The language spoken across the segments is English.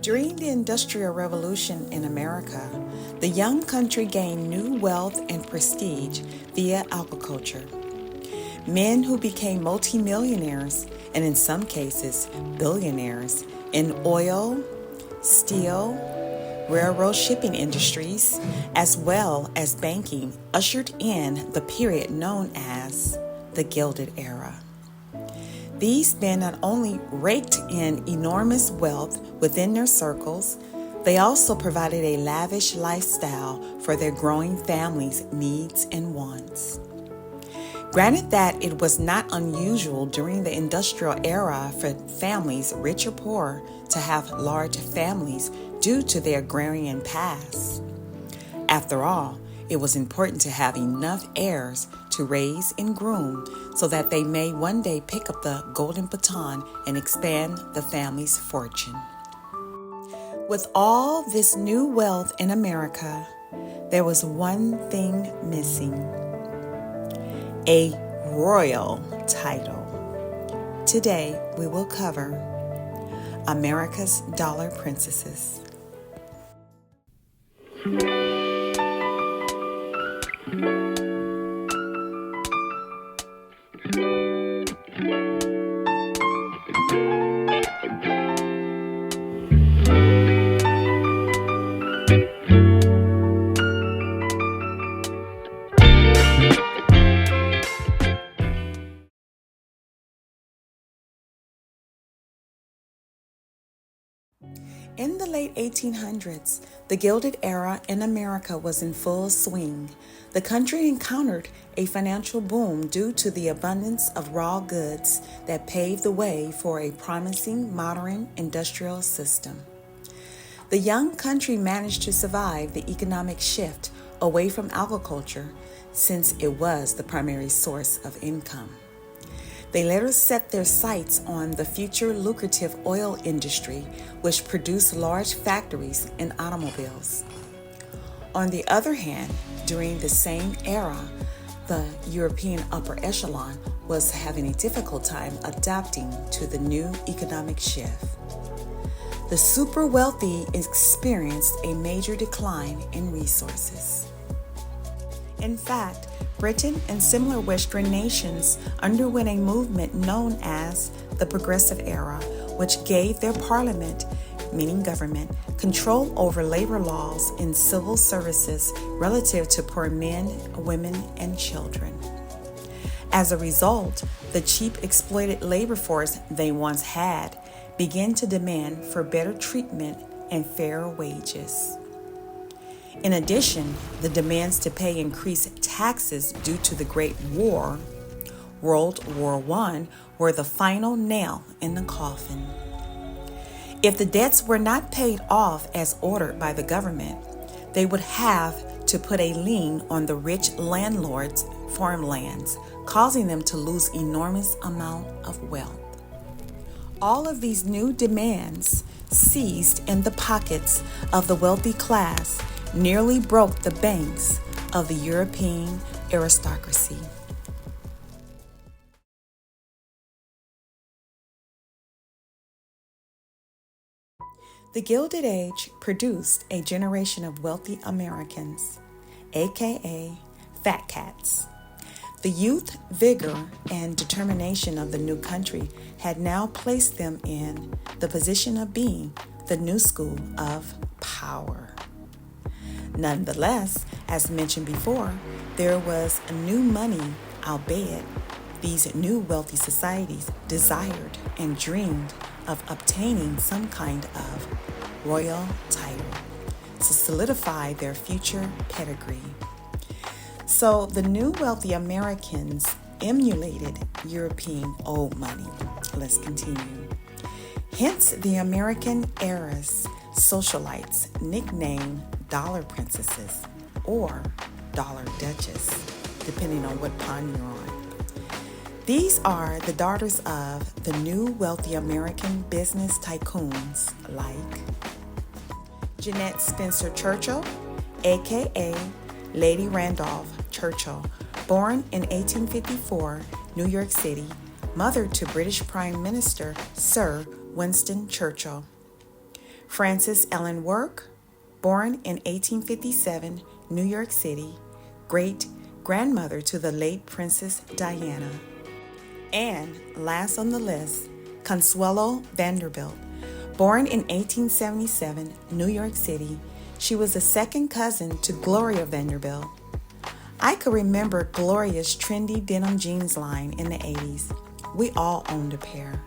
During the Industrial Revolution in America, the young country gained new wealth and prestige via agriculture. Men who became multimillionaires, and in some cases billionaires, in oil, steel, railroad shipping industries, as well as banking, ushered in the period known as the Gilded Era. These men not only raked in enormous wealth within their circles, they also provided a lavish lifestyle for their growing families' needs and wants. Granted that it was not unusual during the industrial era for families, rich or poor, to have large families due to their agrarian past. After all, it was important to have enough heirs to raise and groom so that they may one day pick up the golden baton and expand the family's fortune. With all this new wealth in America, there was one thing missing: a royal title. Today, we will cover America's Dollar Princesses. In the late 1800s, the Gilded Era in America was in full swing. The country encountered a financial boom due to the abundance of raw goods that paved the way for a promising modern industrial system. The young country managed to survive the economic shift away from agriculture since it was the primary source of income. They later set their sights on the future lucrative oil industry, which produced large factories and automobiles. On the other hand, during the same era, the European upper echelon was having a difficult time adapting to the new economic shift. The super wealthy experienced a major decline in resources. In fact, Britain and similar Western nations underwent a movement known as the Progressive Era, which gave their parliament, meaning government, control over labor laws and civil services relative to poor men, women, and children. As a result, the cheap exploited labor force they once had began to demand for better treatment and fairer wages. In addition, the demands to pay increased taxes due to the Great War, World War I, were the final nail in the coffin. If the debts were not paid off as ordered by the government, they would have to put a lien on the rich landlords' farmlands, causing them to lose enormous amount of wealth. All of these new demands, seized in the pockets of the wealthy class, nearly broke the banks of the European aristocracy. The Gilded Age produced a generation of wealthy Americans, aka fat cats. The youth, vigor, and determination of the new country had now placed them in the position of being the new school of power. Nonetheless, as mentioned before, there was new money, albeit these new wealthy societies desired and dreamed of obtaining some kind of royal title to solidify their future pedigree. So the new wealthy Americans emulated European old money. Let's continue. Hence, the American heiress socialites nicknamed Dollar Princesses or Dollar Duchess, depending on what pond you're on. These are the daughters of the new wealthy American business tycoons like Jeanette Spencer Churchill, aka Lady Randolph Churchill, born in 1854, New York City, mother to British Prime Minister Sir Winston Churchill. Frances Ellen Work, born in 1857, New York City, great-grandmother to the late Princess Diana. And last on the list, Consuelo Vanderbilt, born in 1877, New York City. She was a second cousin to Gloria Vanderbilt. I could remember Gloria's trendy denim jeans line in the 80s. We all owned a pair.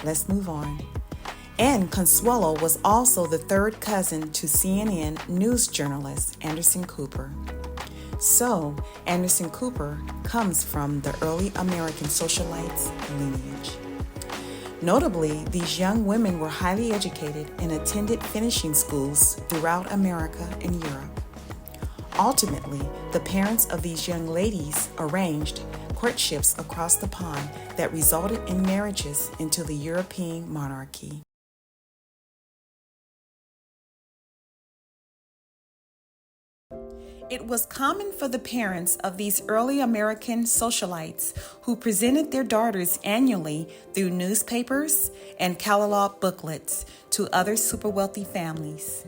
Let's move on. And Consuelo was also the third cousin to CNN news journalist Anderson Cooper. So, Anderson Cooper comes from the early American socialites lineage. Notably, these young women were highly educated and attended finishing schools throughout America and Europe. Ultimately, the parents of these young ladies arranged courtships across the pond that resulted in marriages into the European monarchy. It was common for the parents of these early American socialites who presented their daughters annually through newspapers and catalog booklets to other super wealthy families.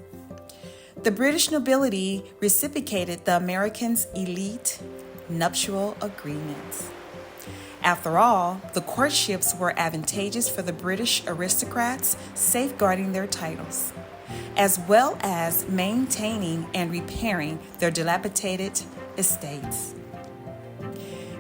The British nobility reciprocated the Americans' elite nuptial agreements. After all, the courtships were advantageous for the British aristocrats, safeguarding their titles, as well as maintaining and repairing their dilapidated estates.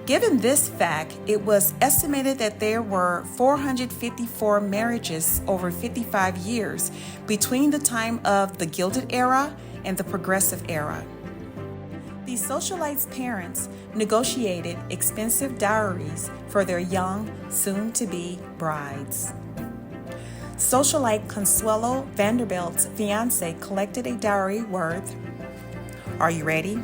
Given this fact, it was estimated that there were 454 marriages over 55 years between the time of the Gilded Era and the Progressive Era. These socialites' parents negotiated expensive dowries for their young, soon-to-be brides. Socialite Consuelo Vanderbilt's fiance collected a dowry worth, are you ready?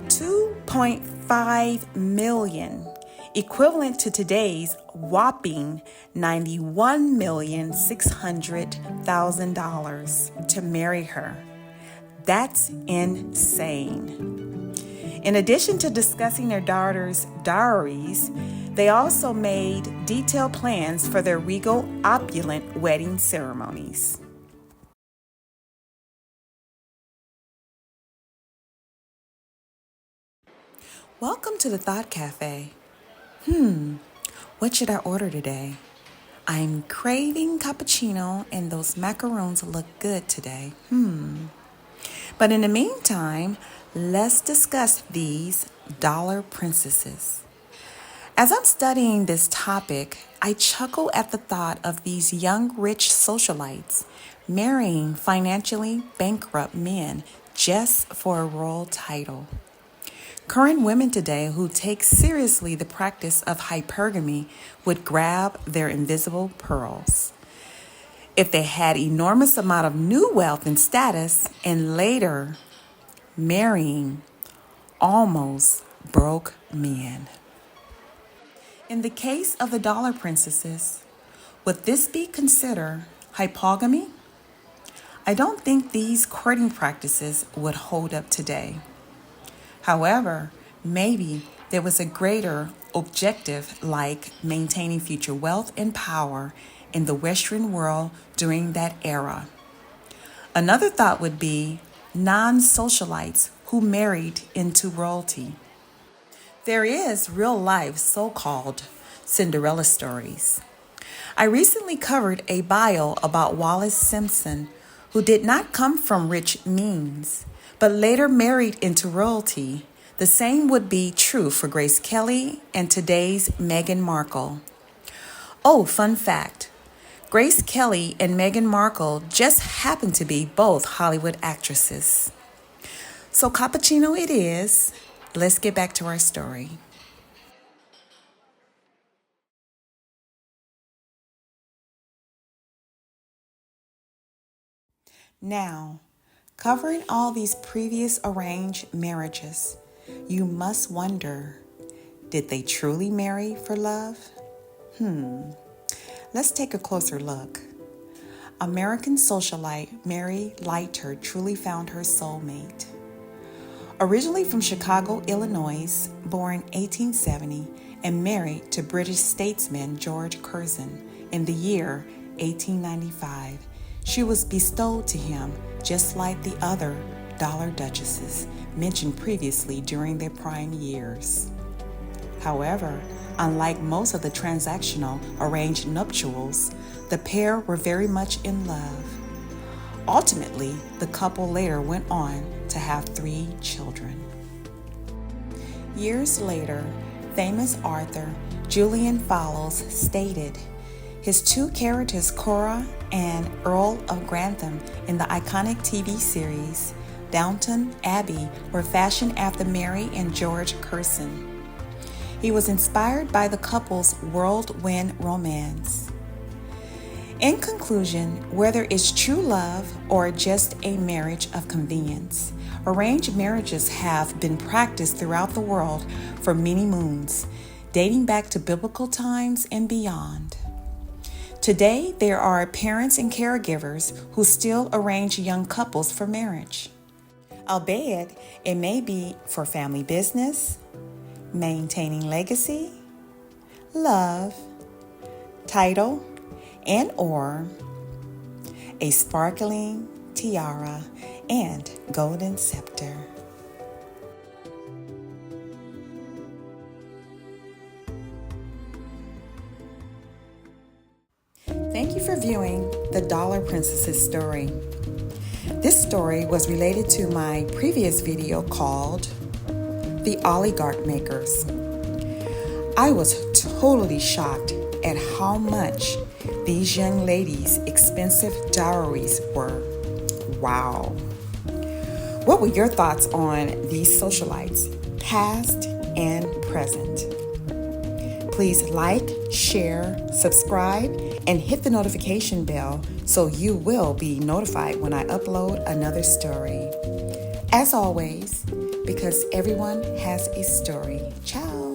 $2.5 million, equivalent to today's whopping $91,600,000 to marry her. That's insane. In addition to discussing their daughters' dowries, they also made detailed plans for their regal, opulent wedding ceremonies. Welcome to the Thought Cafe. What should I order today? I'm craving cappuccino and those macaroons look good today. But in the meantime, let's discuss these dollar princesses. As I'm studying this topic, I chuckle at the thought of these young rich socialites marrying financially bankrupt men just for a royal title. Current women today who take seriously the practice of hypergamy would grab their invisible pearls. If they had enormous amount of new wealth and status and later marrying almost broke men. In the case of the dollar princesses, would this be considered hypogamy? I don't think these courting practices would hold up today. However, maybe there was a greater objective like maintaining future wealth and power in the Western world during that era. Another thought would be non-socialites who married into royalty. There is real-life so-called Cinderella stories. I recently covered a bio about Wallis Simpson, who did not come from rich means, but later married into royalty. The same would be true for Grace Kelly and today's Meghan Markle. Oh, fun fact. Grace Kelly and Meghan Markle just happen to be both Hollywood actresses. So cappuccino it is. Let's get back to our story. Now, covering all these previous arranged marriages, you must wonder, did they truly marry for love? Let's take a closer look. American socialite Mary Leiter truly found her soulmate. Originally from Chicago, Illinois, born 1870 and married to British statesman George Curzon in the year 1895, She was bestowed to him just like the other dollar duchesses mentioned previously during their prime years. However, unlike most of the transactional arranged nuptials, the pair were very much in love. Ultimately, the couple later went on to have 3 children. Years later, famous author Julian Fellowes stated, his 2 characters, Cora and Earl of Grantham, in the iconic TV series Downton Abbey, were fashioned after Mary and George Curzon. He was inspired by the couple's whirlwind romance. In conclusion, whether it's true love or just a marriage of convenience, arranged marriages have been practiced throughout the world for many moons, dating back to biblical times and beyond. Today, there are parents and caregivers who still arrange young couples for marriage. Albeit, it may be for family business, maintaining legacy, love, title, and or a sparkling tiara and golden scepter. Thank you for viewing the Dollar Princess's story. This story was related to my previous video called The Oligarch Makers. I was totally shocked at how much these young ladies' expensive dowries were. Wow. What were your thoughts on these socialites, past and present? Please like, share, subscribe, and hit the notification bell so you will be notified when I upload another story. As always, because everyone has a story. Ciao.